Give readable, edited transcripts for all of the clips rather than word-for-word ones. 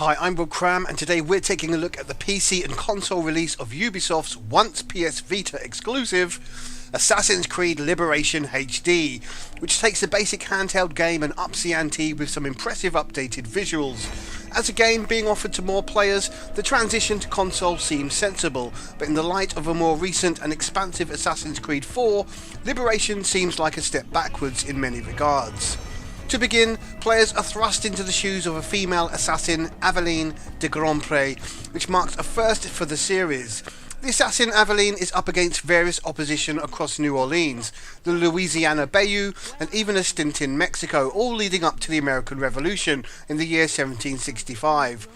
Hi, I'm Cram, and today we're taking a look at the PC and console release of Ubisoft's once PS Vita exclusive Assassin's Creed Liberation HD, which takes the basic handheld game and ups the ante with some impressive updated visuals. As a game being offered to more players, the transition to console seems sensible, but in the light of a more recent and expansive Assassin's Creed 4, Liberation seems like a step backwards in many regards. To begin, players are thrust into the shoes of a female assassin, Aveline de Grandpré, which marks a first for the series. The assassin Aveline is up against various opposition across New Orleans, the Louisiana Bayou, and even a stint in Mexico, all leading up to the American Revolution in the year 1765.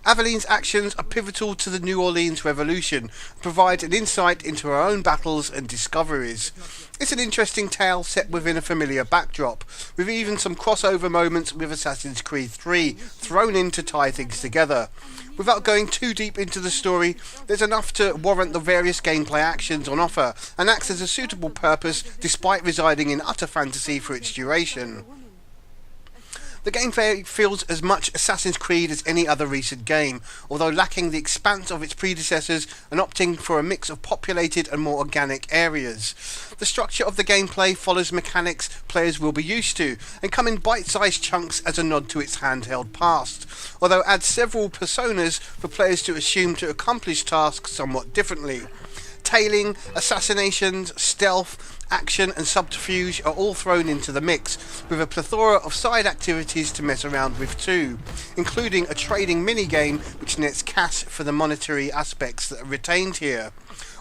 Aveline's actions are pivotal to the New Orleans Revolution, and provide an insight into her own battles and discoveries. It's an interesting tale set within a familiar backdrop, with even some crossover moments with Assassin's Creed 3 thrown in to tie things together. Without going too deep into the story, there's enough to warrant the various gameplay actions on offer, and acts as a suitable purpose despite residing in utter fantasy for its duration. The gameplay feels as much Assassin's Creed as any other recent game, although lacking the expanse of its predecessors and opting for a mix of populated and more organic areas. The structure of the gameplay follows mechanics players will be used to, and come in bite-sized chunks as a nod to its handheld past, although adds several personas for players to assume to accomplish tasks somewhat differently. Tailing, assassinations, stealth, action and subterfuge are all thrown into the mix, with a plethora of side activities to mess around with too, including a trading minigame which nets cash for the monetary aspects that are retained here.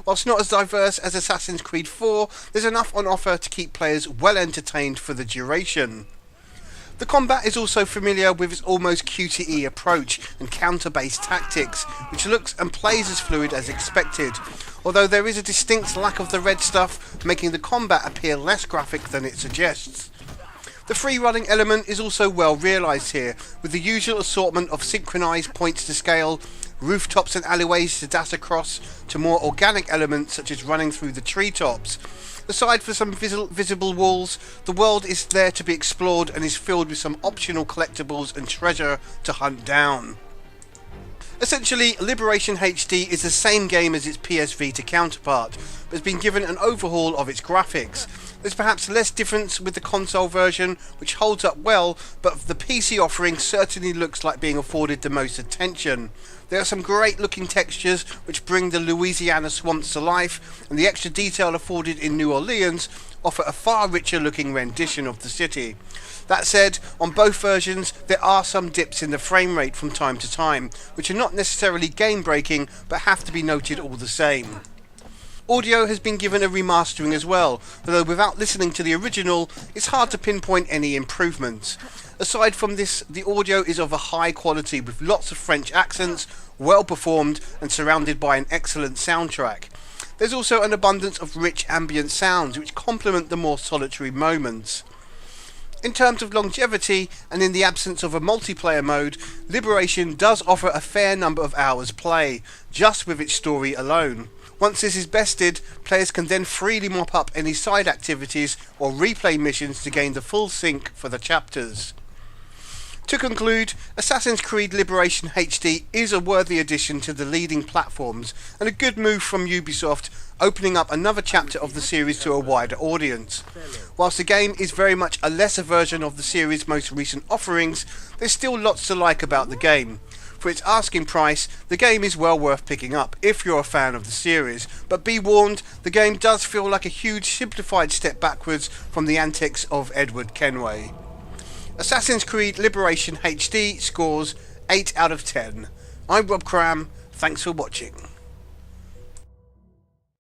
Whilst not as diverse as Assassin's Creed 4, there's enough on offer to keep players well entertained for the duration. The combat is also familiar with its almost QTE approach and counter-based tactics, which looks and plays as fluid as expected, although there is a distinct lack of the red stuff, making the combat appear less graphic than it suggests. The free-running element is also well realised here, with the usual assortment of synchronised points to scale, rooftops and alleyways to dash across, to more organic elements such as running through the treetops. Aside for some visible walls, the world is there to be explored and is filled with some optional collectibles and treasure to hunt down. Essentially, Liberation HD is the same game as its PS Vita counterpart, but has been given an overhaul of its graphics. There's perhaps less difference with the console version, which holds up well, but the PC offering certainly looks like being afforded the most attention. There are some great looking textures which bring the Louisiana swamps to life, and the extra detail afforded in New Orleans offer a far richer looking rendition of the city. That said, on both versions there are some dips in the frame rate from time to time, which are not necessarily game breaking but have to be noted all the same. Audio has been given a remastering as well, although without listening to the original, it's hard to pinpoint any improvements. Aside from this, the audio is of a high quality with lots of French accents, well performed and surrounded by an excellent soundtrack. There's also an abundance of rich ambient sounds which complement the more solitary moments. In terms of longevity, and in the absence of a multiplayer mode, Liberation does offer a fair number of hours play, just with its story alone. Once this is bested, players can then freely mop up any side activities or replay missions to gain the full sync for the chapters. To conclude, Assassin's Creed Liberation HD is a worthy addition to the leading platforms and a good move from Ubisoft, opening up another chapter of the series to a wider audience. Whilst the game is very much a lesser version of the series' most recent offerings, there's still lots to like about the game. For its asking price, the game is well worth picking up if you're a fan of the series, but be warned, the game does feel like a huge simplified step backwards from the antics of Edward Kenway. Assassin's Creed Liberation HD scores 8 out of 10. I'm Cram, thanks for watching.